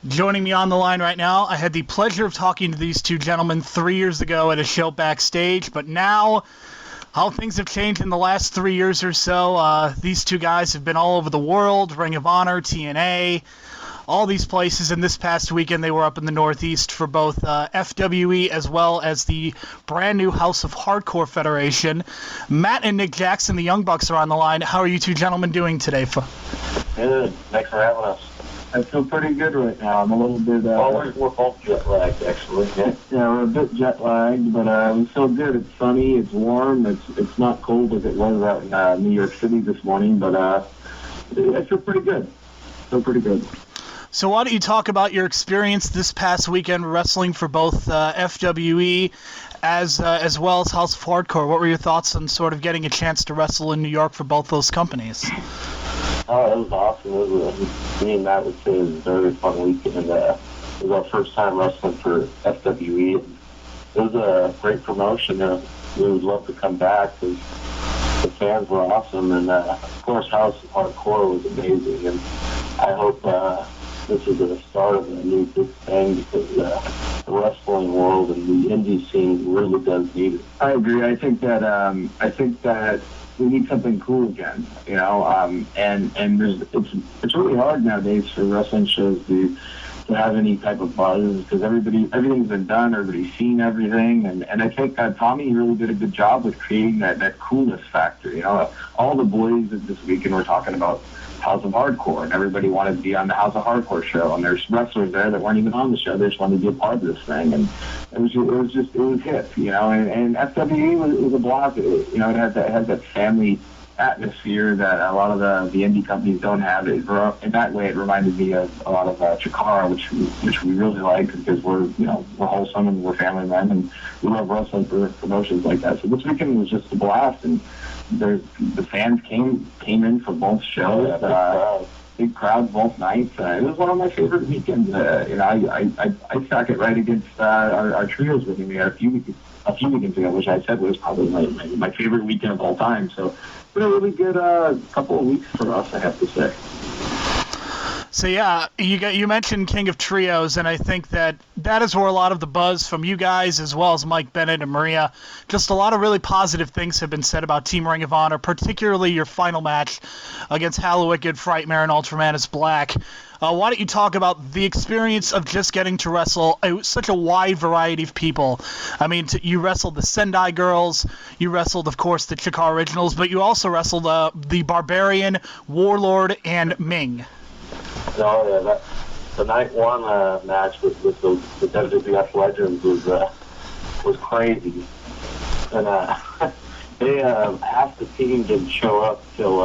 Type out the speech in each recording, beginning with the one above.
Joining me on the line right now, I had the pleasure of talking to these two gentlemen 3 years ago at a show backstage, but now how things have changed in the last 3 years or so. These two guys have been all over the world, Ring of Honor, TNA, all these places, and this past weekend they were up in the Northeast for both FWE as well as the brand new House of Hardcore Federation. Matt and Nick Jackson, the Young Bucks, are on the line. How are you two gentlemen doing today? Good. Thanks for having us. I feel pretty good right now. I'm a little bit... we're both jet lagged, actually. Yeah, we're a bit jet lagged, but we feel good. It's sunny, it's warm, it's not cold as it was out in New York City this morning, but I feel pretty good. So why don't you talk about your experience this past weekend wrestling for both FWE as well as House of Hardcore? What were your thoughts on sort of getting a chance to wrestle in New York for both those companies? Oh, it was awesome. Me and Matt would say it was a very fun weekend. It was our first time wrestling for FWE. It was a great promotion. We would love to come back because the fans were awesome. And, of course, House of Hardcore was amazing. And I hope this is the start of a new big thing because the wrestling world and the indie scene really does need it. I agree. I think that we need something cool again, you know, and it's really hard nowadays for wrestling shows to have any type of buzz because everything's been done, everybody's seen everything, and I think Tommy really did a good job with creating that coolness factor, you know. All the boys this weekend were talking about House of Hardcore, and everybody wanted to be on the House of Hardcore show, and there's wrestlers there that weren't even on the show. They just wanted to be a part of this thing, and it was hip, you know. And FWE was a blast. You know, it had that family atmosphere that a lot of the indie companies don't have. In that way, it reminded me of a lot of Chikara, which we really like because we're wholesome and we're family men, and we love wrestling for promotions like that. So this weekend was just a blast, and the fans came in for both shows. Big crowd both nights. It was one of my favorite weekends. I stack it right against our trios with me. We had a few weekends ago, which I said was probably my favorite weekend of all time. So it's been a really good couple of weeks for us, I have to say. So yeah, you mentioned King of Trios, and I think that is where a lot of the buzz from you guys, as well as Mike Bennett and Maria, just a lot of really positive things have been said about Team Ring of Honor, particularly your final match against Hallowicked, Frightmare, and Ultramanus Black. Why don't you talk about the experience of just getting to wrestle such a wide variety of people? I mean, you wrestled the Sendai Girls, you wrestled, of course, the Chikara Originals, but you also wrestled the Barbarian, Warlord, and Ming. No, yeah, the night one match with the WWF Legends was crazy, and half the team didn't show up till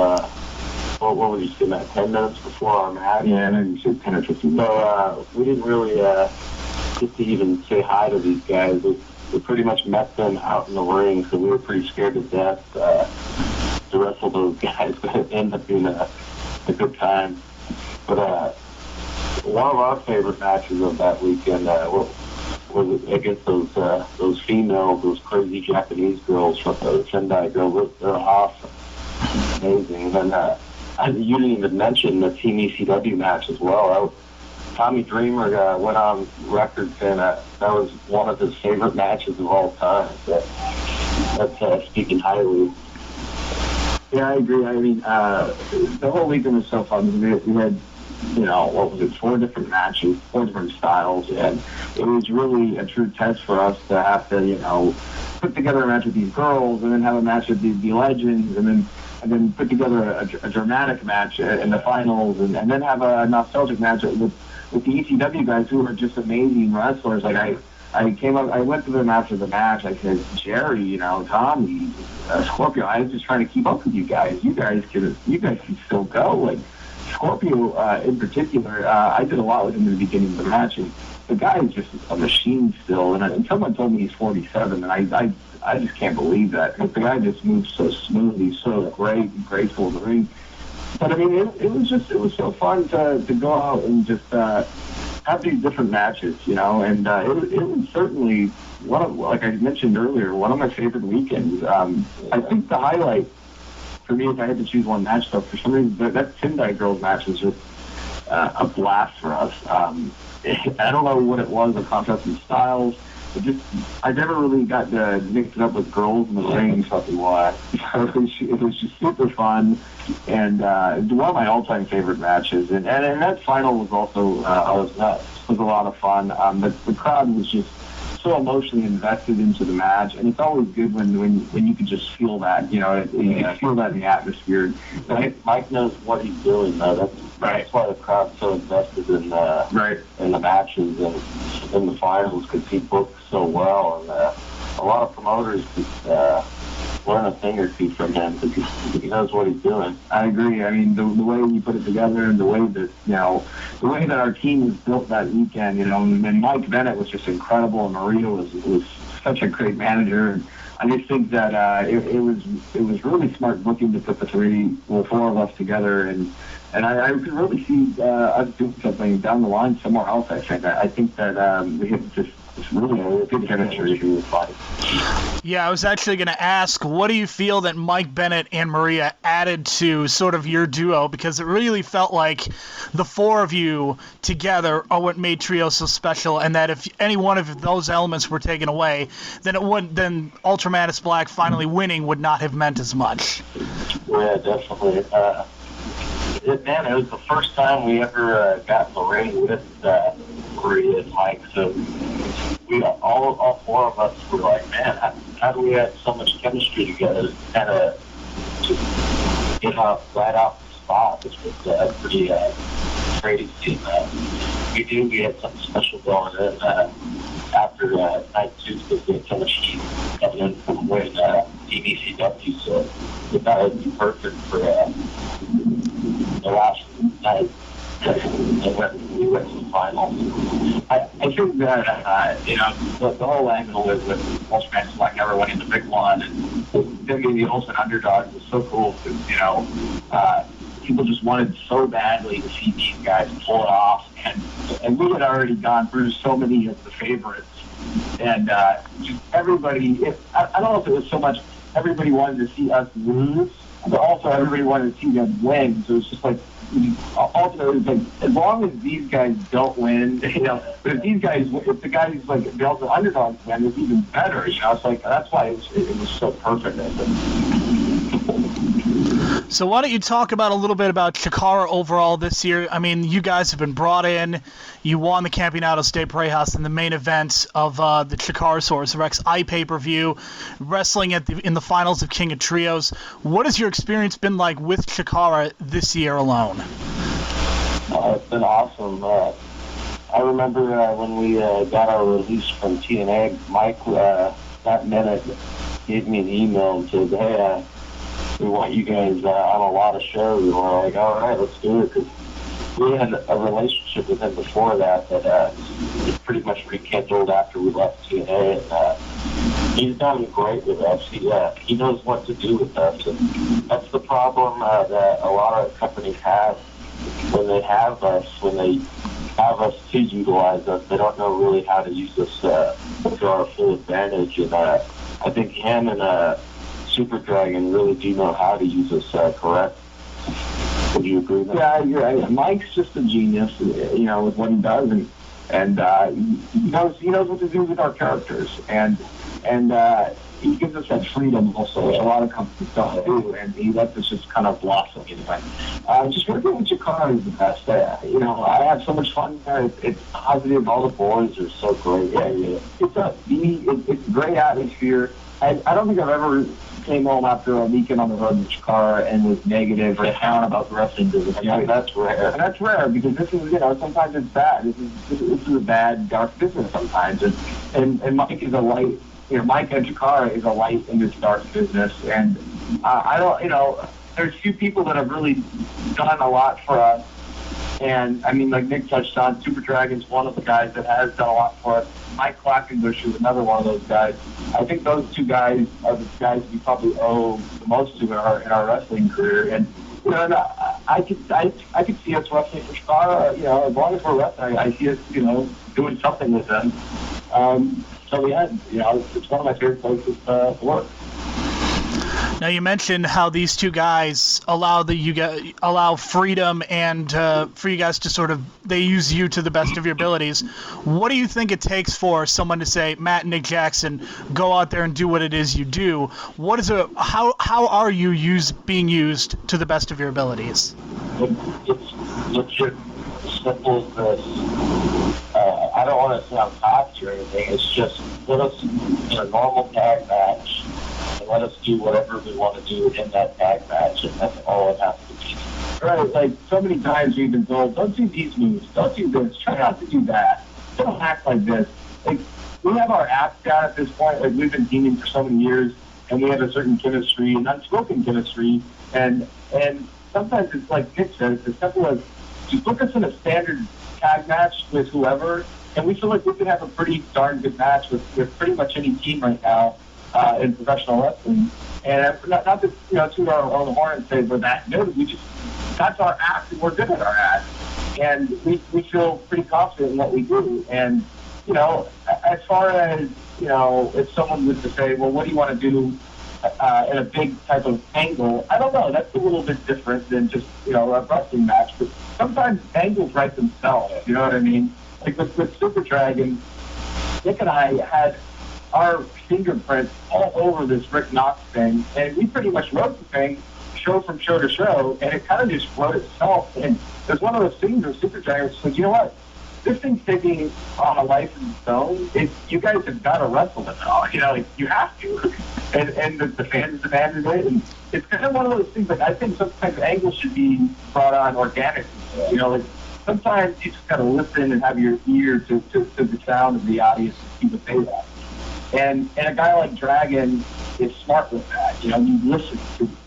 what were you saying, 10 minutes before our match? Yeah, maybe you said 10 or 15 minutes. So we didn't really get to even say hi to these guys. We pretty much met them out in the ring, so we were pretty scared to death to wrestle those guys, but it ended up being a good time. But one of our favorite matches of that weekend was against those females, those crazy Japanese girls from the Sendai girls. They're awesome, amazing. And you didn't even mention the Team ECW match as well. Tommy Dreamer went on record saying that was one of his favorite matches of all time. That's speaking highly. Yeah, I agree. I mean, the whole weekend was so fun. We had, 4 different matches, 4 different styles, and it was really a true test for us to have to, put together a match with these girls, and then have a match with the Legends, and then put together a dramatic match in the finals, and then have a nostalgic match with the ECW guys who are just amazing wrestlers. Like I went to them after the match. I said, Jerry, Tommy, Scorpio, I was just trying to keep up with you guys. You guys can still go. Like Scorpio in particular, I did a lot with him in the beginning of the match, and the guy is just a machine still. And someone told me he's 47, and I just can't believe that. The guy just moves so smoothly, so great and graceful in the ring. But I mean, it was so fun to go out and just have these different matches, and it was certainly like I mentioned earlier, one of my favorite weekends. I think the highlight for me, if I had to choose one match, though, for some reason, that Sendai Girls match was just a blast for us. I don't know what it was, the contrast in styles. I never really got to mix it up with girls in the ring, fucking why. So it was just super fun, and one of my all-time favorite matches. And that final was also was a lot of fun. The crowd was just so emotionally invested into the match, and it's always good when you can just feel that, you can feel that in the atmosphere. Mike knows what he's doing, though. That's why the crowd's so invested in the matches and in the finals, because he books so well, and a lot of promoters learn a thing or two from him because he knows what he's doing. I agree. I mean, the way we put it together, and the way that our team was built that weekend, and Mike Bennett was just incredible, and Maria was such a great manager. I just think that it was really smart booking to put the four of us together, and I could really see us doing something down the line somewhere else. I think that we have just really good chemistry. Yeah, I was actually going to ask, what do you feel that Mike Bennett and Maria added to sort of your duo? Because it really felt like the four of you together are what made Trio so special, and that if any one of those elements were taken away, then Ultramantis Black finally winning would not have meant as much. Yeah, definitely. It was the first time we ever got in the ring with Maria and Mike, so we all four of us were like, man, how do we have so much chemistry together? Kind of just get right off the spot, which was pretty crazy. We had something special going in after night two, because we had so much heat coming in from winning Team ECW, so we thought it would be perfect for the last night. And we went to the finals. I think that the whole angle with Ultramantis Black never winning the big one, and them being the ultimate underdogs was so cool because people just wanted so badly to see these guys pull it off, and we had already gone through so many of the favorites, and just everybody. I don't know if it was so much everybody wanted to see us lose, but also everybody wanted to see them win. So it's just like, ultimately, it's like, as long as these guys don't win, but if the guys like the ultimate underdogs win, it's even better. It's like, that's why it was so perfect. I think. So why don't you talk about a little bit about Chikara overall this year? I mean, you guys have been brought in. You won the Campeonato de Parejas in the main event of the Chikarasaurus Rex pay-per-view, wrestling in the finals of King of Trios. What has your experience been like with Chikara this year alone? It's been awesome. I remember when we got our release from TNA, Mike that minute gave me an email and said, hey, we want you guys on a lot of shows. And we're like, all right, let's do it. Because we had a relationship with him before that pretty much rekindled after we left TNA. And he's done great with us. He knows what to do with us. And that's the problem that a lot of companies have when they have us to utilize us. They don't know really how to use us to our full advantage. And I think him and Super Dragon really do know how to use us correct. Would you agree with that? Yeah, Mike's just a genius, with what he does, and he knows what to do with our characters, and he gives us that freedom also, which a lot of companies don't do, and he lets us just kind of blossom anyway. Just working with Chikara is the best. I have so much fun there. It's positive. All the boys are so great. Yeah. It's a great atmosphere. I don't think I've ever came home after a weekend on the road with Chikara and was negative or down about the wrestling business. That's rare. And that's rare because this is, sometimes it's bad. This is a bad, dark business sometimes. And Mike is a light, Mike and Chikara is a light in this dark business. And I don't, there's few people that have really done a lot for us. And, I mean, like Nick touched on, Super Dragon's one of the guys that has done a lot for us. Mike Quackenbush is another one of those guys. I think those two guys are the guys we probably owe the most to in our wrestling career. And, I could see us wrestling for Chikara, as long as we're wrestling, I see us, doing something with them. So, it's one of my favorite places to work. Now you mentioned how these two guys allow freedom and for you guys to sort of they use you to the best of your abilities. What do you think it takes for someone to say, Matt and Nick Jackson, go out there and do what it is you do? What is it? How are you being used to the best of your abilities? It's legit simple as this. I don't want to sound cocky or anything. It's just let us in a normal tag match and let us do whatever we want to do in that tag match, and that's all it has to be. Right, like so many times we've been told, don't do these moves, don't do this, try not to do that, don't act like this. Like, we have our act down at this point, like we've been teaming for so many years, and we have a certain chemistry, and unspoken chemistry, and sometimes it's like Nick said, it's as simple as just put us in a standard tag match with whoever, and we feel like we could have a pretty darn good match with pretty much any team right now in professional wrestling. And not to toot our own horn and say we're that good. That's our act, and we're good at our act, and we feel pretty confident in what we do. And as far as if someone was to say, well, what do you want to do in a big type of angle? I don't know. That's a little bit different than just a wrestling match. But sometimes angles write themselves. You know what I mean? Like with Super Dragon, Nick and I had our fingerprints all over this Rick Knox thing, and we pretty much wrote the thing show from show to show, and it kind of just wrote itself. And there's one of those things where Super Dragon said, you know what? This thing's taking on a life of its own. You guys have got to wrestle it all. You have to. And the fans demanded it. And it's kind of one of those things, like, I think sometimes angles should be brought on organically. Sometimes you just got to listen and have your ear to the sound of the audience and see what they want. And a guy like Dragon is smart with that. You listen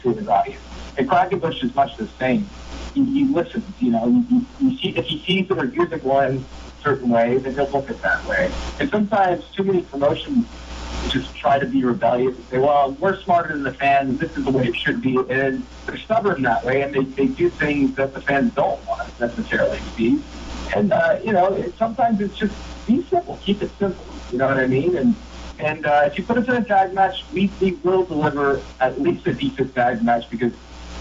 to his audience. And Quackenbush is much the same. He listens. You see, if he sees it or hears it one certain way, then he'll look at it that way. And sometimes too many promotions just try to be rebellious and say, well, we're smarter than the fans, and this is the way it should be. And they're stubborn that way, and they do things that the fans don't want necessarily to be. And, sometimes it's just be simple. Keep it simple. You know what I mean? And if you put us in a tag match, we will deliver at least a decent tag match, because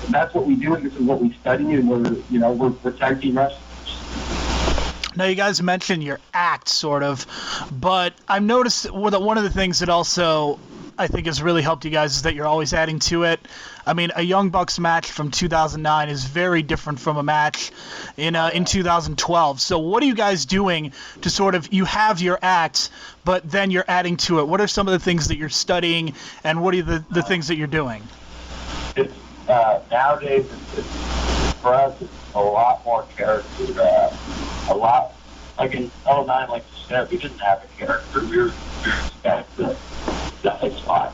that's what we do, and this is what we study, and we're tag team wrestlers. Now, you guys mentioned your act, sort of, but I've noticed one of the things that also I think has really helped you guys is that you're always adding to it. I mean, a Young Bucks match from 2009 is very different from a match in 2012. So what are you guys doing to sort of, you have your act, but then you're adding to it? What are some of the things that you're studying, and what are the things that you're doing? It's, nowadays, for us, it's a lot more character, a lot, like in '09, like you said, we didn't have a character. We were back to the spot.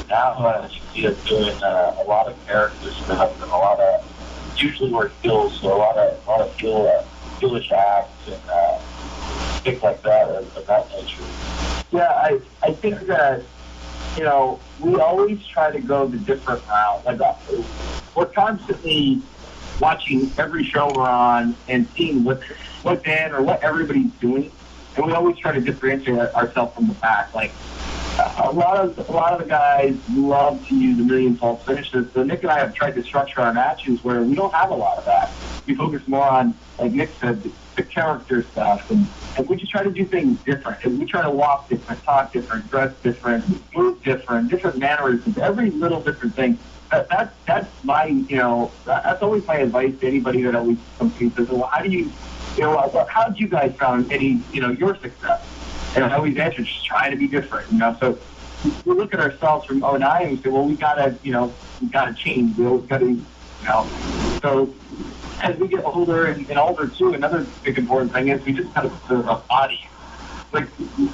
Now, you see us doing a lot of character stuff, and a lot of, usually we're heels, so a lot of heelish acts and things like that of that nature. Yeah, I think that we always try to go the different route. Like, we're constantly watching every show we're on and seeing what Dan or what everybody's doing, and we always try to differentiate ourselves from the pack. Like, a lot of the guys love to use a million false finishes, so Nick and I have tried to structure our matches where we don't have a lot of that. We focus more on, like Nick said, the character stuff, and we just try to do things different. And we try to walk different, talk different, dress different, move different mannerisms, every little different thing. That's my, that's always my advice to anybody that always comes to me and says, well, how do you guys found any, your success? And I always answer, just try to be different, So we look at ourselves from '09 and we say, well, we gotta change. We always gotta, So as we get older and older too, another big important thing is we just gotta preserve our body. Like,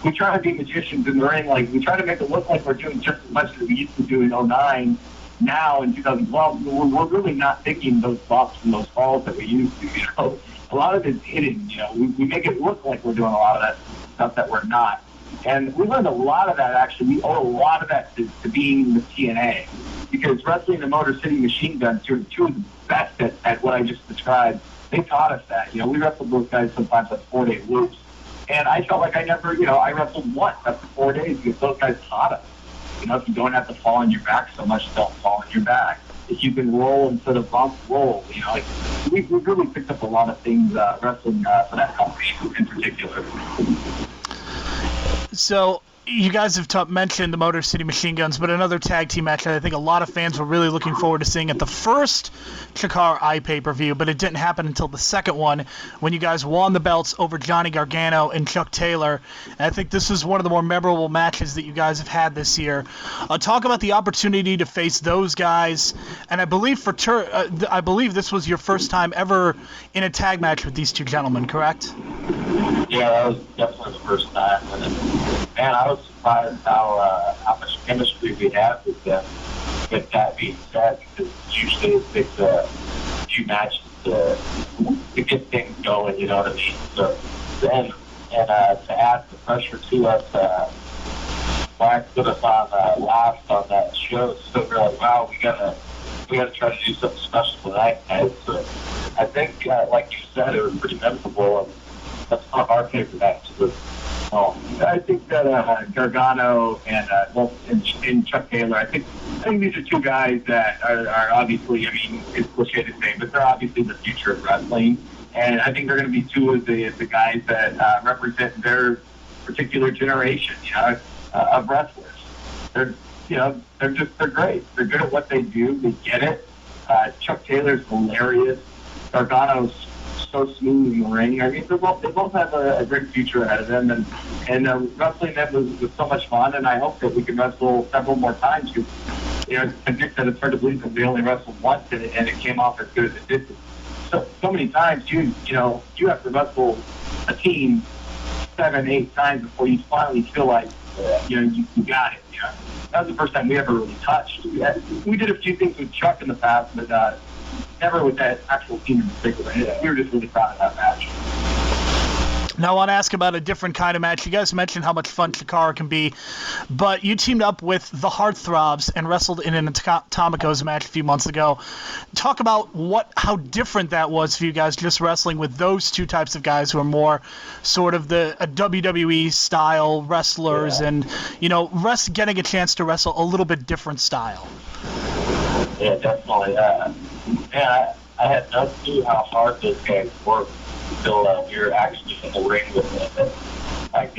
we try to be magicians in the ring. Like, we try to make it look like we're doing just as much as we used to do in '09. Now in 2012, we're really not taking those bops and those falls that we used to. A lot of it's hidden. We make it look like we're doing a lot of that stuff that we're not. And we learned a lot of that, actually. We owe a lot of that to being with TNA. Because wrestling the Motor City Machine Guns, two of the best at what I just described, they taught us that. We wrestled those guys sometimes at 4-day loops. And I felt like I never, I wrestled once after 4 days because those guys taught us. if you don't have to fall on your back so much, don't fall on your back. If you can roll instead of bump, roll. We've really picked up a lot of things wrestling for that company in particular. So you guys have mentioned the Motor City Machine Guns, but another tag team match that I think a lot of fans were really looking forward to seeing at the first Chikara pay-per-view, but it didn't happen until the second one when you guys won the belts over Johnny Gargano and Chuck Taylor. And I think this is one of the more memorable matches that you guys have had this year. Talk about the opportunity to face those guys, and I believe I believe this was your first time ever in a tag match with these two gentlemen, correct? Yeah, that was definitely the first time. And man, I was surprised how much chemistry we have with them. With that being said, because usually it takes a few matches to get things going, you know what I mean? So then, and to add the pressure to us, Black put us on last on that show, so we're like, wow, we gotta try to do something special tonight, guys. So I think, like you said, it was pretty memorable. That's one of our favorite matches. I think that Gargano and Chuck Taylor, I think these are two guys that are obviously, I mean, it's cliche to say, but they're obviously the future of wrestling. And I think they're going to be two of the guys that represent their particular generation, of wrestlers. They're great. They're good at what they do. They get it. Chuck Taylor's hilarious. Gargano's so smooth in the ring. I mean, they both have a great future ahead of them, and wrestling them was so much fun. And I hope that we can wrestle several more times. Because, as Nick said, it's hard to believe that they only wrestled once, and it came off as good as it did. So many times, you have to wrestle a team 7-8 times before you finally feel like you got it. That was the first time we ever really touched. We did a few things with Chuck in the past, but never with that actual team in particular. We were just really proud of that match. Now I want to ask about a different kind of match. You guys mentioned how much fun Chikara can be, but you teamed up with the Heartthrobs and wrestled in an Atomicos match a few months ago. Talk about how different that was for you guys, just wrestling with those two types of guys who are more sort of the WWE style wrestlers, and getting a chance to wrestle a little bit different style. Yeah, definitely. I had no clue how hard those guys work until we were actually in the ring with them. And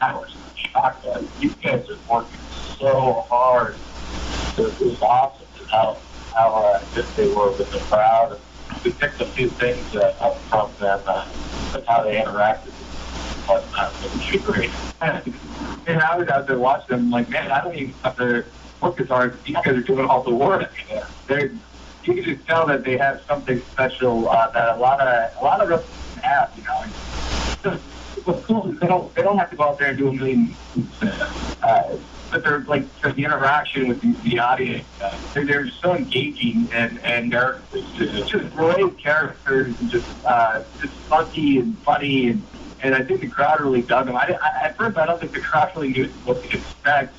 I was shocked that you guys are working so hard. It was awesome how good they were with the crowd. We picked a few things up from them, with how they interacted with whatnot. It was great. And I was out there watching them, like, man, I don't even have to work as hard. These guys are doing all the work. You can just tell that they have something special that a lot of wrestlers have. What's cool is they don't have to go out there and do a million things. But they're like the interaction with the audience. They're so engaging, and they're just great characters, and just funky and funny, and I think the crowd really dug them. At first, I don't think the crowd really knew what to expect,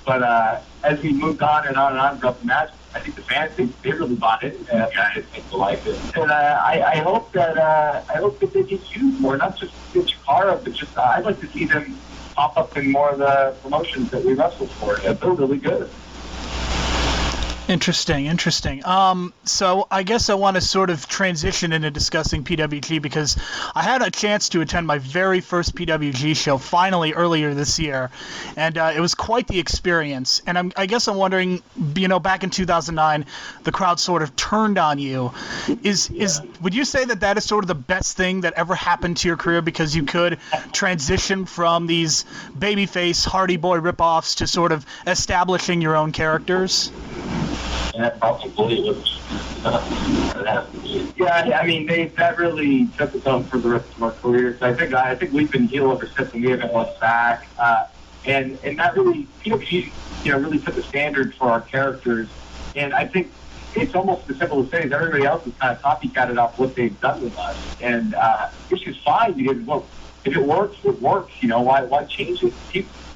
but as we moved on and on and on throughout the match, I think the fans they really bought it, and guys think they liked it. And I hope that they get used more, not just in Chikara, but just I'd like to see them pop up in more of the promotions that we wrestle for. They're really good. Interesting. So I guess I want to sort of transition into discussing PWG, because I had a chance to attend my very first PWG show finally earlier this year, and it was quite the experience. And I guess I'm wondering, back in 2009, the crowd sort of turned on you. Would you say that is sort of the best thing that ever happened to your career, because you could transition from these babyface Hardy Boy ripoffs to sort of establishing your own characters? Yeah, probably was. Yeah, I mean, that really set the tone for the rest of our careers. I think we've been heel ever since, and we haven't looked back. And that really, really set the standard for our characters. And I think it's almost as simple as saying everybody else has kind of copycatted off what they've done with us, and which is fine, because look, if it works, it works. Why change it?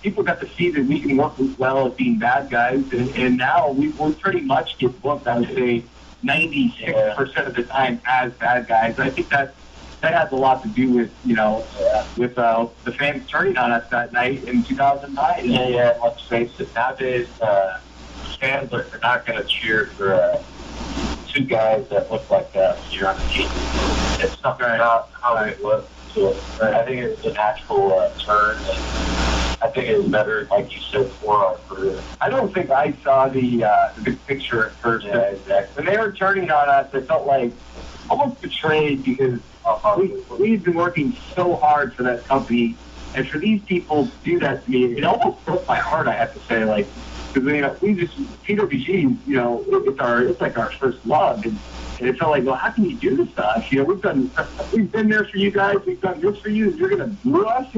People got to see that we can work well at being bad guys, and now we pretty much get booked, I would say, 96% of the time as bad guys. I think that's that has a lot to do with, with the fans turning on us that night in 2009. Yeah, let's face it, nowadays, fans are not going to cheer for two guys that look like you're on the team. It's not how it was. So I think it's a natural turn. And I think it's better, like you said, for our career. I don't think I saw the big picture at first. Yeah, exactly. When they were turning on us, it felt like almost betrayed because we've been working so hard for that company, and for these people to do that to me, it almost broke my heart. I have to say, like, because we just PWG, it's like our first love, and it felt like, well, how can you do this to us? We've been there for you guys, we've done this for you, and you're gonna boo us.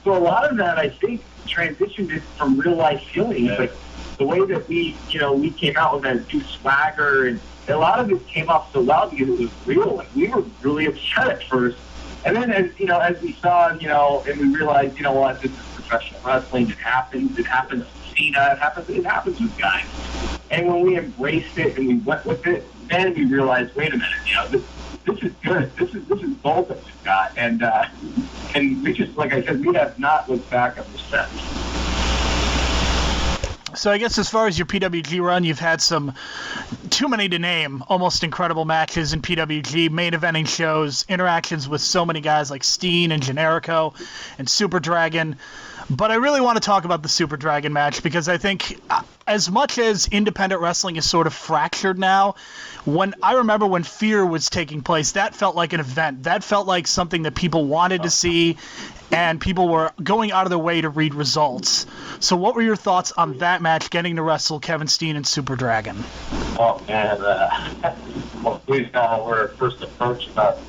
So a lot of that, I think, transitioned it from real life feelings. Yeah. Like the way that we came out with that new swagger, and a lot of it came off so well because it was real. Like we were really upset at first, and then as we saw, and we realized, what, this is professional wrestling. It happens. It happens to Cena. It happens with guys. And when we embraced it and we went with it, then we realized, wait a minute, this is good. This is gold that we've got, and we just, like I said, we have not looked back ever since. So I guess as far as your PWG run, you've had some, too many to name, almost incredible matches in PWG, main eventing shows, interactions with so many guys like Steen and Generico and Super Dragon. But I really want to talk about the Super Dragon match because I think as much as independent wrestling is sort of fractured now, I remember when Fear was taking place, that felt like an event. That felt like something that people wanted to see, and people were going out of their way to read results. So what were your thoughts on that match, getting to wrestle Kevin Steen and Super Dragon? Oh, man. When we were first approached about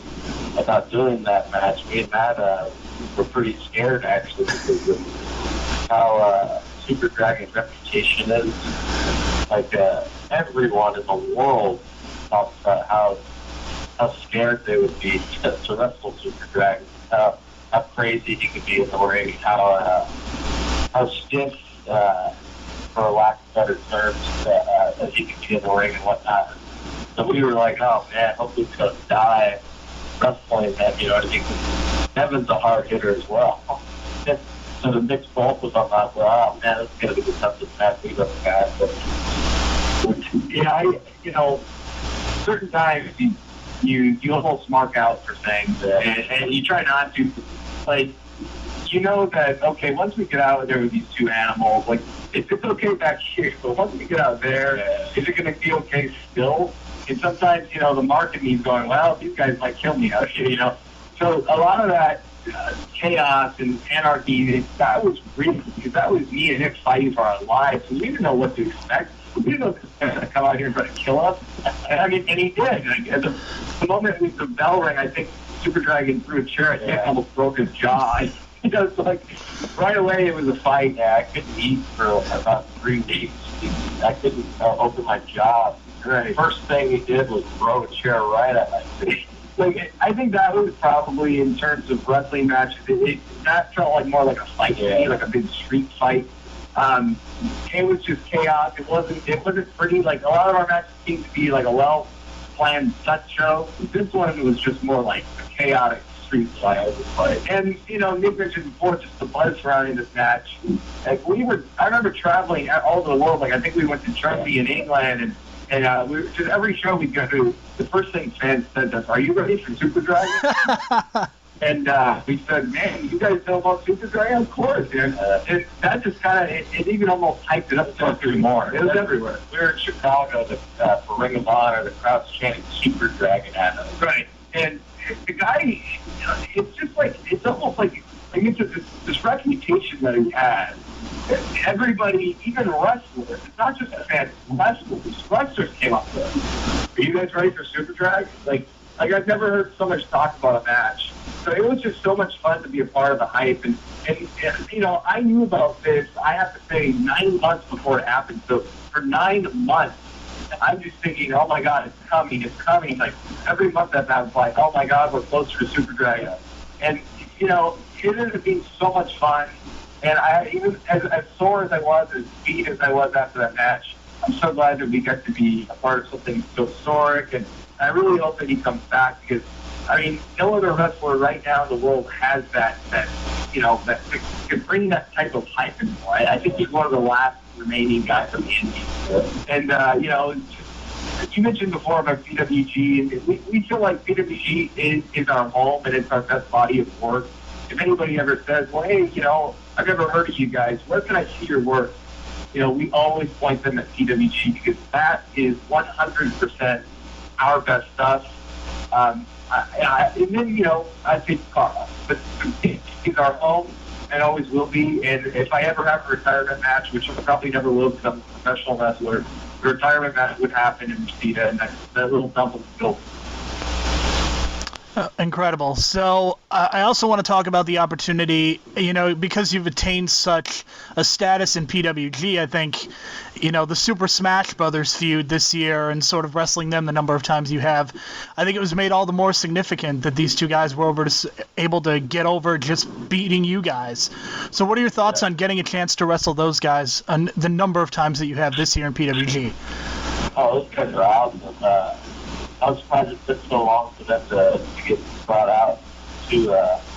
doing that match, me and Matt were pretty scared, actually, because of how Super Dragon's reputation is. Like, everyone in the world talks about how scared they would be to wrestle Super Dragon, how crazy he could be in the ring, how stiff, for lack of better terms, that he could be in the ring and whatnot. So we were like, oh man, hopefully he's going to die wrestling him, you know what I mean? Kevin's a hard hitter as well. So to mix both of them up, oh man, this is going to be the toughest match we've ever had. Yeah, certain times you almost mark out for things, and you try not to, like, that, okay, once we get out there with these two animals, like, it's okay back here, but once we get out there, is it going to be okay still? And sometimes, the market means going, well, these guys might kill me out here, So a lot of that chaos and anarchy, that was real, because that was me and Nick fighting for our lives, and we didn't know what to expect. We didn't know this was going to come out here and try to kill us. And he did. Like, at the moment with the bell rang, I think Super Dragon threw a chair at Nick, almost broke his jaw. It's like, right away it was a fight. Yeah, I couldn't eat for about 3 weeks. I couldn't open my jaw. Right. First thing he did was throw a chair right at my face. Like, I think that was probably, in terms of wrestling matches, that felt like more like a fight to me, like a big street fight. It was just chaos. It wasn't pretty. Like, a lot of our matches seemed to be like a well-planned stunt show. This one was just more like a chaotic street fight. And, Nick mentioned before, just the buzz surrounding this match. Like, I remember traveling all over the world. Like, I think we went to Germany and England, and we just every show we go to, the first thing fans said to us, "Are you ready for Super Dragon?" And we said, "Man, you guys know about Super Dragon?" Of course. And that just kind of, it even almost hyped it up to us even more. It was everywhere. We were in Chicago for Ring of Honor. The crowd's chanting Super Dragon at us. Right. And the guy, it's just like, it's almost like it's just this reputation that he has. Everybody, even wrestlers, it's not just fans, wrestlers came up with it. Are you guys ready for Super Dragon? Like I've never heard so much talk about a match. So it was just so much fun to be a part of the hype. And I knew about this, I have to say, 9 months before it happened. So for 9 months, I'm just thinking, oh my God, it's coming. Like, every month that was like, oh my God, we're closer to Super Dragon. And, it ended up being so much fun. And I, even as sore as I was, as beat as I was after that match, I'm so glad that we got to be a part of something so historic. And I really hope that he comes back, because I mean, no other wrestler right now in the world has that that can bring that type of hype anymore. I think he's one of the last remaining guys from the Indies. And, you mentioned before about PWG, and we feel like PWG is our home and it's our best body of work. If anybody ever says, well, hey, I've never heard of you guys, where can I see your work? We always point them at PWG because that is 100% our best stuff. And then, I think Carl, but he's our home and always will be. And if I ever have a retirement match, which I probably never will because I'm a professional wrestler, the retirement match would happen in Reseda, and that little dump was built. Incredible. So I also want to talk about the opportunity, because you've attained such a status in PWG. I think, the Super Smash Brothers feud this year and sort of wrestling them the number of times you have, I think it was made all the more significant that these two guys were able to get over just beating you guys. So what are your thoughts on getting a chance to wrestle those guys on the number of times that you have this year in PWG? Oh, those guys are awesome. I was surprised it took so long for them to get brought out to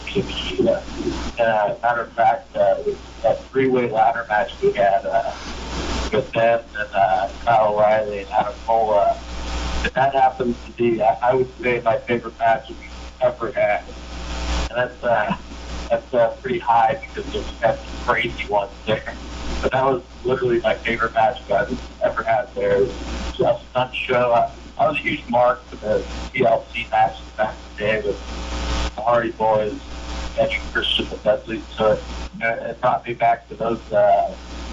PWG. Matter of fact, that three-way ladder match we had with them and Kyle O'Reilly and Adam Cole, that happens to be, I would say, my favorite match we've ever had. And that's pretty high because we've had some crazy ones there. But that was literally my favorite match I've ever had there. It was just a fun show. I was a huge mark for the TLC matches back in the day with the Hardy Boys, Edge and Christian and Dudley. So it brought me back to those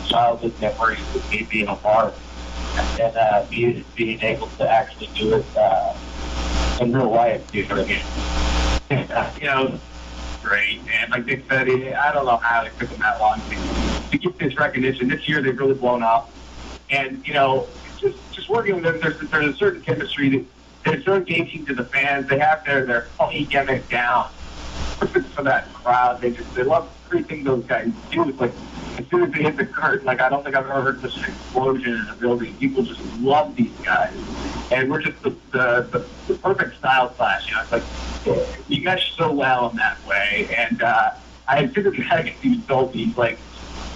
childhood memories of me being a mark and being able to actually do it in real life. You know what I mean? Great. And like they said, I don't know how it took them that long to get this recognition. This year they've really blown up. And, just working with them, there's a certain chemistry that they're so engaging to the fans. They have their funny gimmick down. Perfect for that crowd. They love everything those guys do. It's like as soon as they hit the curtain, I don't think I've ever heard such an explosion in a building. People just love these guys, and we're just the perfect style clash. It's like you mesh so well in that way. And I figured we had to get these Dolbies.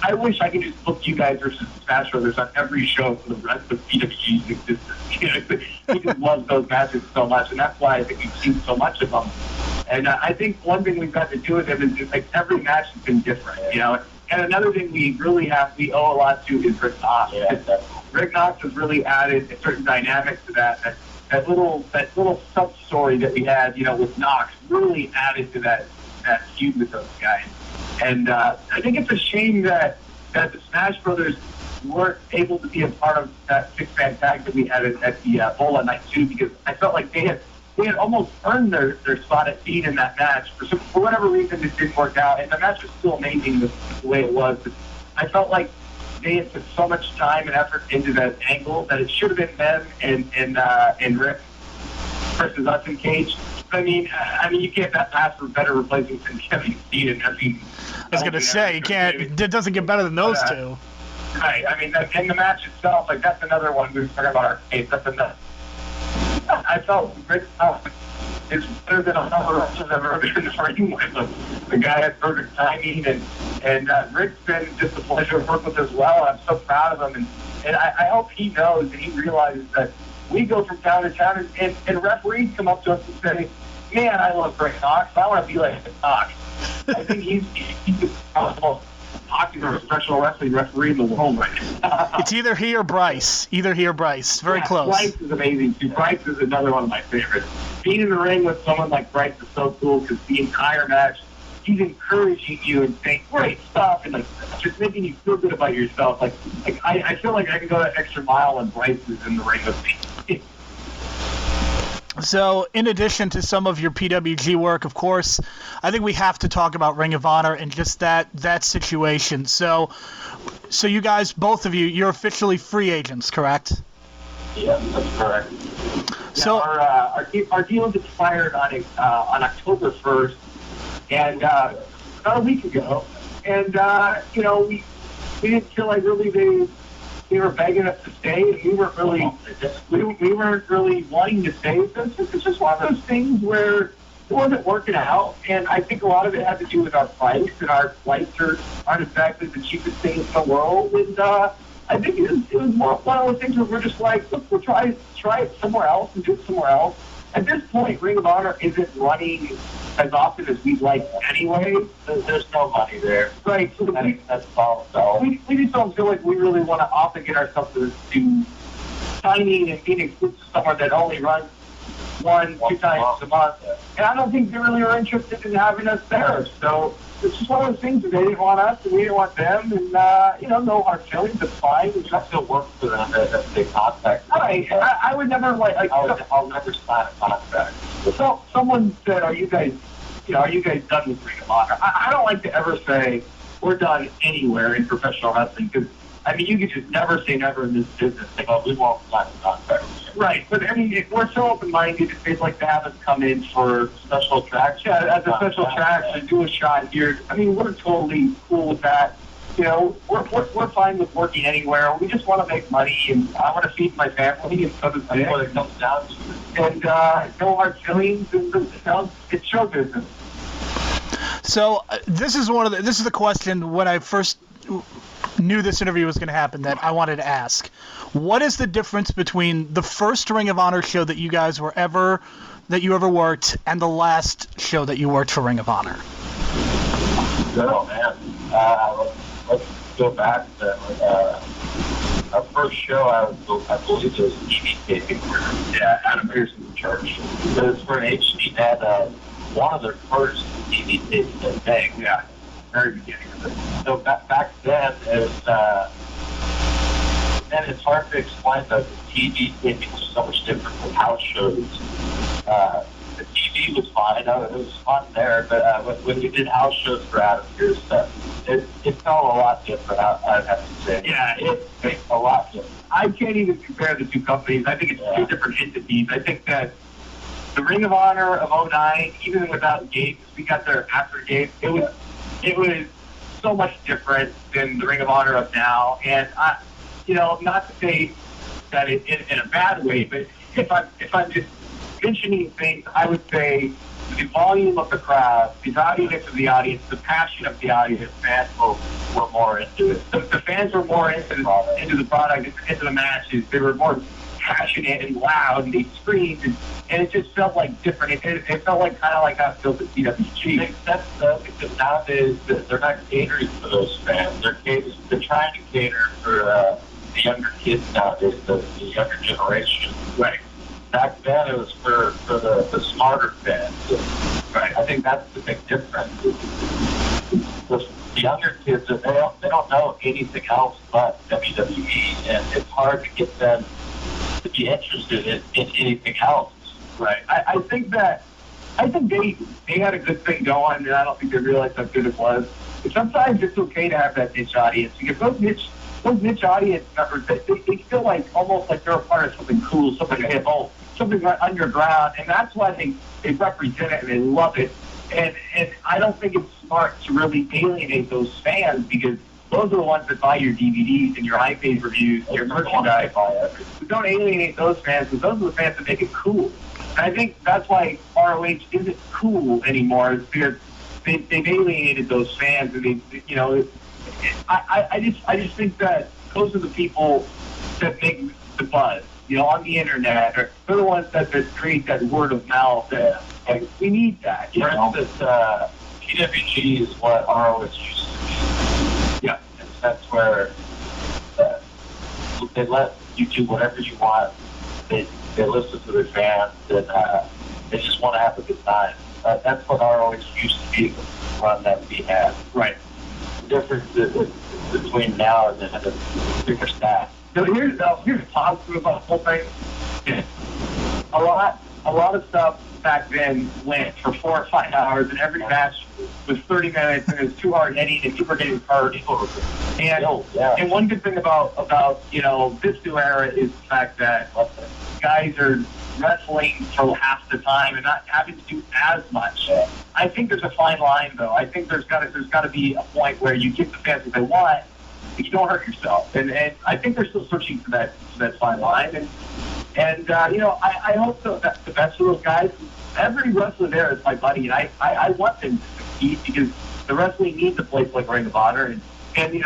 I wish I could just book you guys versus the Smash Brothers on every show for the rest of PWG's existence. We just love those matches so much, and that's why I think we've seen so much of them. And I think one thing we've got to do with them is just every match has been different, And another thing we owe a lot to is Rick Knox. Yeah, Rick Knox has really added a certain dynamic to that little sub story that we had, with Knox really added to that feud with those guys. And I think it's a shame that the Smash Brothers weren't able to be a part of that six-man tag that we had at the Bola Night 2 because I felt like they had almost earned their spot at Dean in that match. For whatever reason, it didn't work out. And the match was still amazing the way it was. But I felt like they had put so much time and effort into that angle that it should have been them and Rick versus us in Cage. I mean, you can't ask for better replacements than Kevin Steen. I was going to say, it doesn't get better than those two. Right. I mean, and the match itself, that's another one. We were talking about our case. That's another. I felt Rick is better than another wrestler I've ever been in the ring with him. The guy had perfect timing, and Rick's been just a pleasure to work with as well. I'm so proud of him, and I hope he knows and he realizes that we go from town to town, and referees come up to us and say, man, I love Rick Knox. I want to be like Rick Knox. I think he's the most popular professional wrestling referee in the world right now. It's either he or Bryce. Very close. Bryce is amazing, too. Bryce is another one of my favorites. Being in the ring with someone like Bryce is so cool because the entire match, he's encouraging you and saying great stuff and just making you feel good about yourself. I feel like I can go that extra mile when Bryce is in the ring with me. So, in addition to some of your PWG work, of course, I think we have to talk about Ring of Honor and just that situation. So you guys, both of you, you're officially free agents, correct? Yeah, that's correct. So our deal expired on October 1st, and about a week ago, and we didn't feel like really they were begging us to stay, and we weren't really wanting to stay. So it's just one of those things where wasn't working out, and I think a lot of it had to do with our price, and our flights aren't exactly the cheapest things in the world. And I think it was more one of those things where we're just like, look, we'll try it somewhere else and do it somewhere else. At this point, Ring of Honor isn't running as often as we'd like anyway. There's no money there. Right. So That's all. So we just don't feel like we really want to obligate ourselves to signing and being exclusive to somewhere that only runs one, 2 times a month. And I don't think they really are interested in having us there. So it's just one of those things that they didn't want us and we didn't want them. And, no hard feelings. It's fine. we just still work for them as they contact. Right. I would never I'll never sign a contract. So someone said, are you guys done with Ring of Honor? I don't like to ever say we're done anywhere in professional wrestling because, I mean, you can just never say never in this business. Like, But we won't sign a contract. right. But, I mean, we're so open-minded if they'd like to have us come in for Special attraction. as a special attraction and do a shot here. I mean, we're totally cool with that. We're fine with working anywhere. We just want to make money, and I want to feed my family, and so does That's what it comes down to. And no hard feelings, and it's show business. So this is the question when I first knew this interview was going to happen that I wanted to ask. What is the difference between the first Ring of Honor show that you guys ever worked and the last show that you worked for Ring of Honor? Oh man, let's go back to our first show. I believe it was an TV taping where Adam Pearson's in charge. It was for an HD. Had one of their first TV tapes in May. Yeah, very beginning of it. So back then, it was, and it's hard to explain that the TV taping was so much different from house shows. The TV was fine, it was fun there, but when we did house shows for Adam Pearce, it felt a lot different, I'd have to say. Yeah, it's a lot different. I can't even compare the two companies. I think it's two different entities. I think that the Ring of Honor of 09, even without Gates, we got there after Gates, it was so much different than the Ring of Honor of now. And not to say that in a bad way, but if I'm just mentioning things, I would say the volume of the crowd, the audience of the audience, the passion of the audience, fans were more into it. The fans were more into the product, into the matches. They were more passionate and loud, and they screamed, and it just felt like different. It felt like kind of like how it feels at PWG. Makes sense though, because nowadays they're not catering for those fans. They're trying to cater for the younger kids nowadays, the younger generation. Right. Back then it was for the smarter fans. Right. I think that's the big difference. The younger kids, they don't know anything else but WWE, and it's hard to get them to be interested in anything else. Right. I think they had a good thing going, and I don't think they realized how good it was. But sometimes it's okay to have that niche audience because those niche audience members, they feel like almost like they're a part of something cool, something hip, something right underground, and that's why they represent it and they love it. And I don't think it's smart to really alienate those fans because those are the ones that buy your DVDs and your iPad reviews, your merchandise. So don't alienate those fans because those are the fans that make it cool. And I think that's why ROH isn't cool anymore, is because they've alienated those fans, and I just think that those are the people that make the buzz, on the internet, or they're the ones that create that word of mouth. And we need that. For instance, PWG is what ROH used to be. Yeah. And that's where they let you do whatever you want. They listen to their fans, and they just want to have a good time. That's what ROH used to be, the run that we had. Right. The difference is between now and then is bigger staff. So here's the positive about the whole thing. A lot of stuff back then went for 4 or 5 hours, and every match was 30 minutes, and it was too hard hitting, and people were getting hurt. And one good thing about this new era is the fact that guys are wrestling for half the time and not having to do as much. I think there's a fine line, though. I think there's got to be a point where you give the fans what they want, but you don't hurt yourself. And I think they're still searching for that fine line. And And, I hope that the best of those guys, every wrestler there is my buddy, and I want them to succeed because the wrestling needs a place like Ring of Honor. And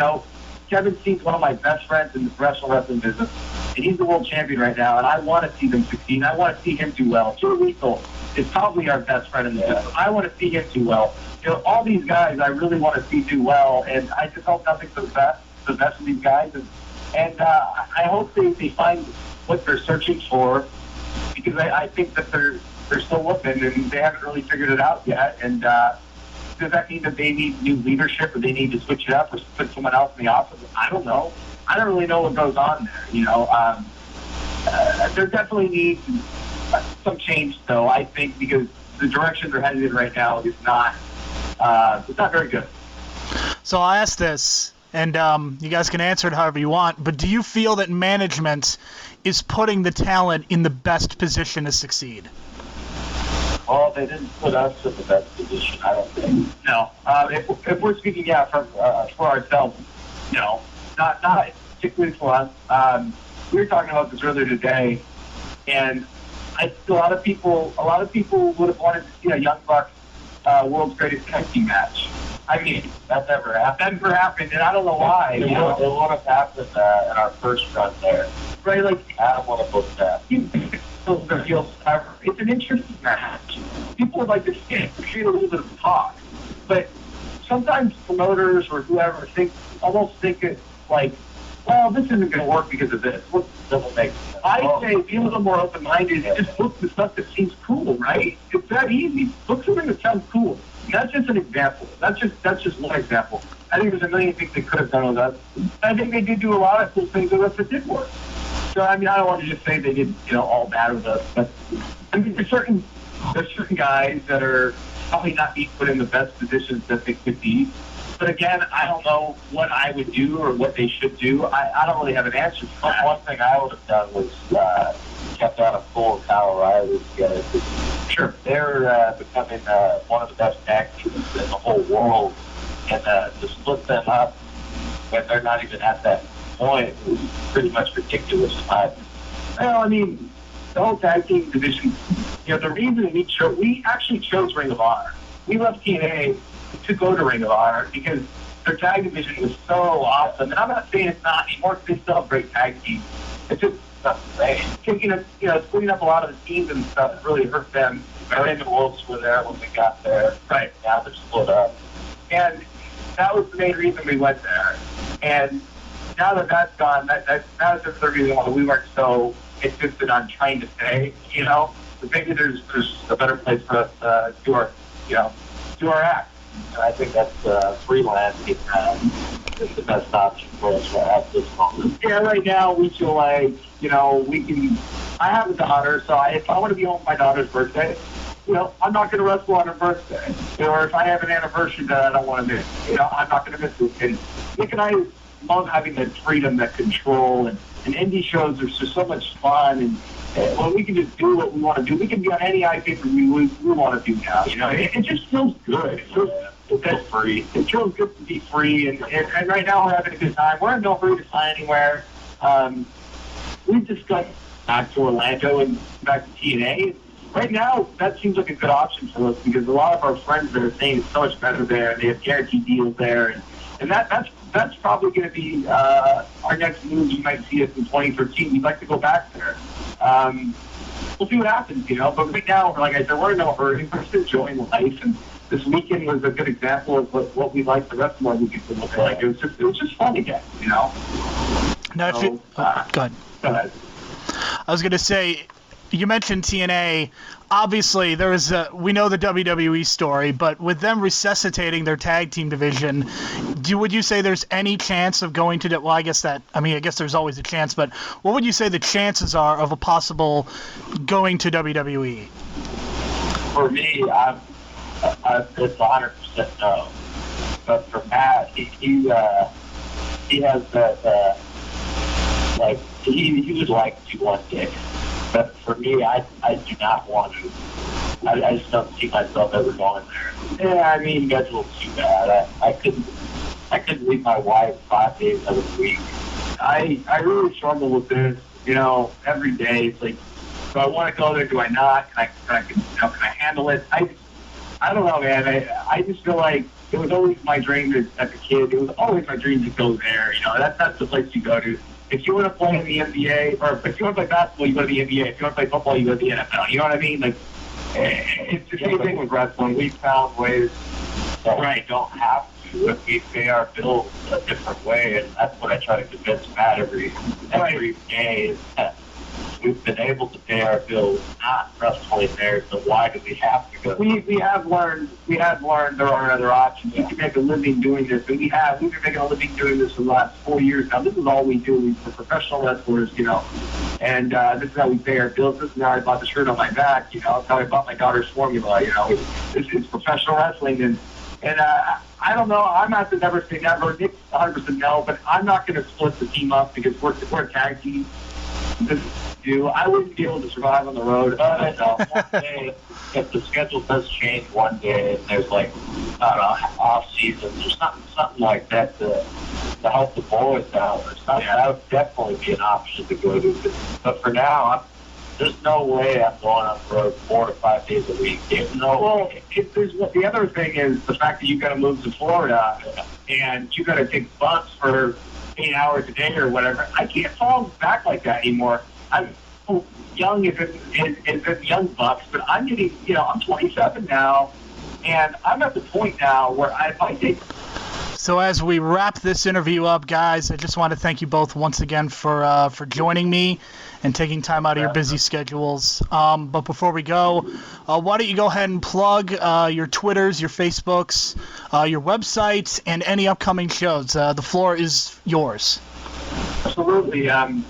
Kevin Steen's one of my best friends in the professional wrestling business, and he's the world champion right now, and I want to see them succeed, and I want to see him do well. Joe Lethal is probably our best friend in the business. I want to see him do well. All these guys I really want to see do well, and I just hope nothing for the best of these guys. And I hope they find what they're searching for, because I think that they're still looking, and they haven't really figured it out yet. And does that mean that they need new leadership, or they need to switch it up, or put someone else in the office? I don't know. I don't really know what goes on there. There definitely needs some change, though, I think, because the direction they're headed in right now is not it's not very good. So I'll ask this, and you guys can answer it however you want, but do you feel that management is putting the talent in the best position to succeed? Well, they didn't put us in the best position, I don't think. No. If we're speaking, for ourselves, not particularly for us. We were talking about this earlier today, and I think a lot of people would have wanted to see a Young Bucks World's Greatest Tag Team match. I mean, That never happened. that never happened, and I don't know why. It would have happened in our first run there. Right? Like, Adam would have booked that. It's an interesting match. People would like to see a little bit of talk, but sometimes promoters or whoever almost think it's like, well, this isn't going to work because of this. What doesn't make sense? I say be a little more open-minded and just book the stuff that seems cool, right? It's that easy. Book something that sounds cool. And that's just an example. That's just one example. I think there's a million things they could have done with us. I think they did do a lot of cool things with us that did work. So, I mean, I don't want to just say they did, all bad with us, but I mean, there's certain guys that are probably not being put in the best positions that they could be. But again, I don't know what I would do or what they should do. I don't really have an answer for that. One thing I would have done was kept on a full Kyle O'Reilly together. Sure. They're becoming one of the best tag teams in the whole world, and to split them up when they're not even at that point is pretty much ridiculous. Well, I mean, the whole tag team division, the reason we actually chose Ring of Honor. We left TNA to go to Ring of Honor because their tag division was so awesome. And I'm not saying it's not anymore, because they still have great tag teams. It's just taking splitting up a lot of the teams and stuff really hurt them. And the Wolves were there when we got there. Right. Now they're split up. And that was the main reason we went there. And now that that's gone, that's the reason why we weren't so insistent on trying to stay, But maybe there's a better place for us to do our act. And I think that's freelancing is the best option for us at this moment. Yeah, right now we feel like, we can. I have a daughter, so if I want to be home for my daughter's birthday, I'm not going to wrestle on her birthday. Or if I have an anniversary that I don't want to miss, I'm not going to miss it. And Nick and I love having that freedom, that control, and indie shows are just so much fun. And when we can just do what we want to do, we can be on any IP we want to do now. It just feels good. It feels free. It feels good to be free. And right now we're having a good time. We're in no hurry to sign anywhere. We've discussed back to Orlando and back to TNA. Right now, that seems like a good option for us because a lot of our friends are saying it's so much better there. They have guaranteed deals there, and that's probably going to be our next move. You might see us in 2013. We'd like to go back there. We'll see what happens, But right now, like I said, we're in no hurry. We're just enjoying life, and this weekend was a good example of what we like the rest of our weekend to look like. It was just fun again, Now, So, go ahead. Go ahead. I was going to say, you mentioned TNA. Obviously, we know the WWE story, but with them resuscitating their tag team division, would you say there's any chance of going to? Well, I guess there's always a chance, but what would you say the chances are of a possible going to WWE? For me, it's 100% no. But for Matt, he has that he would like to one day. But for me, I do not want to. I just don't see myself ever going there. Yeah, I mean, schedule too bad. I couldn't leave my wife 5 days out of the week. I really struggle with this, every day. It's like, do I want to go there? Do I not? Can I handle it? I don't know, man. I just feel like it was always my dream as a kid. It was always my dream to go there. That's the place you go to. If you want to play in the NBA, or if you want to play basketball, you go to the NBA. If you want to play football, you go to the NFL. You know what I mean? Like, it's the same thing with wrestling. We found ways that we don't have to if we pay our bills a different way, and that's what I try to convince Matt every day is that we've been able to pay our bills not wrestling there, so why do we have to go? We have learned there are other options. You can make a living doing this, and we've been making a living doing this for the last 4 years now. This is all we do. We're professional wrestlers, and this is how we pay our bills. This is how I bought the shirt on my back, It's how I bought my daughter's formula, This is professional wrestling, and I don't know. I'm not to never say never. Nick's 100% no, but I'm not going to split the team up because we're a tag team. I wouldn't be able to survive on the road. But one day, if the schedule does change one day and there's off seasons or something like that to help the boys out or something, that would definitely be an option to go to. But for now, there's no way I'm going on the road 4 to 5 days a week. The other thing is the fact that you got to move to Florida and you got to take bus for 8 hours a day or whatever. I can't fall back like that anymore. I'm young as in young bucks, but I'm getting, I'm 27 now, and I'm at the point now where if I take. So as we wrap this interview up, guys, I just want to thank you both once again for joining me and taking time out of your busy schedules. But before we go, why don't you go ahead and plug your Twitters, your Facebooks, your websites, and any upcoming shows. The floor is yours. Absolutely. Go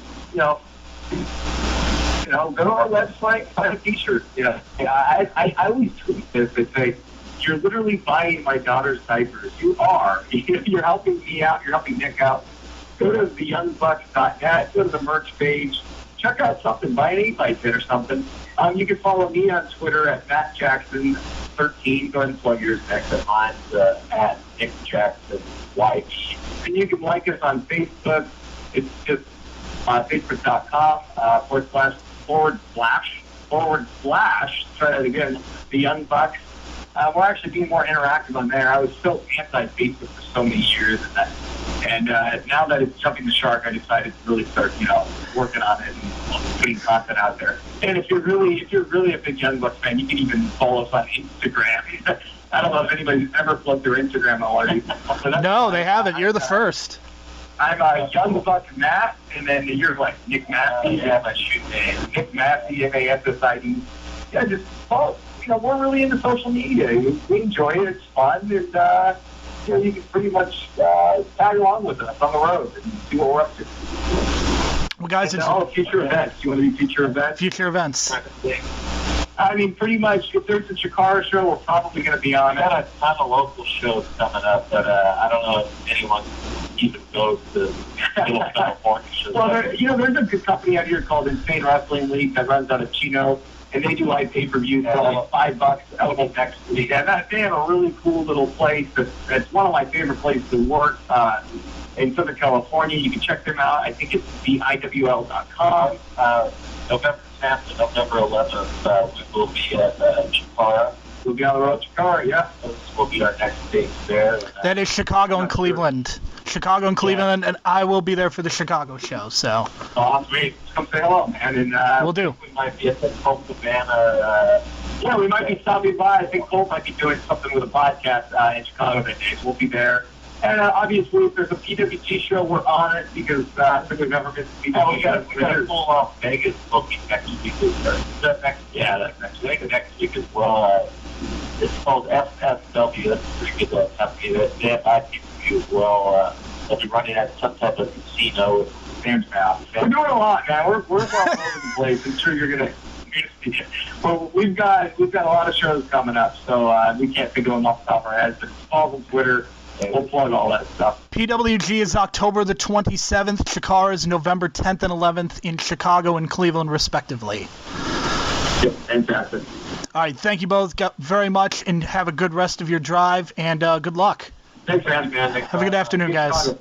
to our website, buy a t-shirt. I always tweet this. It's like, you're literally buying my daughter's diapers. You are. You're helping me out. You're helping Nick out. Go to theyoungbucks.net. Go to the merch page. Check out something. Buy an 8x10 or something. You can follow me on Twitter at MattJackson13. Go ahead and plug yours next. Mine's at NickJacksonYT. And you can like us on Facebook. It's just Facebook.com/forward/, try that again, The Young Bucks. We're actually being more interactive on there. I was so anti-Facebook for so many years, and now that it's jumping the shark, I decided to really start, working on it and putting content out there. And if you're really a big Young Bucks fan, you can even follow us on Instagram. I don't know if anybody's ever plugged their Instagram already. No, they haven't. You're the first. I'm Young Buck Matt, and then you're like Nick Massey. Yeah, my shoot name. Nick Massey, MASSID. Yeah, just follow. We're really into social media. We enjoy it. It's fun, and you can pretty much tag along with us on the road and see what we're up to. Well, guys, it's future events. You want to do future events? Future events. I mean, pretty much, if there's a Chicago show, we're probably going to be on. We've got a ton of local shows coming up, but I don't know if anyone even goes to California shows. Well, there's a good company out here called Insane Wrestling League that runs out of Chino, and they do live pay-per-view for like $5 out next week. And they have a really cool little place. That's one of my favorite places to work in Southern California. You can check them out. I think it's theiwl.com. November 10th and November 11th, we will be at Chikara. We'll be on the road to Chikara, yeah. This will be our next date there. That is Chicago and Cleveland. Chicago and Cleveland, and I will be there for the Chicago show, so. Oh, sweet. Come say hello, man. And we'll do. We might be at the Colt Cabana. Yeah, we might be stopping by. I think Colt might be doing something with a podcast in Chicago that day, so we'll be there. And obviously, if there's a PWG show, we're on it because we've never been to PWG. We got a full Las Vegas booking next week. That's next week. Next week as well. It's called FSW. That's a pretty good company. They have IPW as well. They'll be running at some type of casino with Sam's Mouth. We're doing a lot, man. We're all over the place. I'm sure you're gonna see it. Well, we've got a lot of shows coming up, so we can't think of them off the top of our heads. But follow on Twitter. We'll plug all that stuff. PWG is October the 27th. Chikara is November 10th and 11th in Chicago and Cleveland, respectively. Yep, fantastic. All right, thank you both very much, and have a good rest of your drive, and good luck. Thanks for having me, man. Have a good afternoon, guys.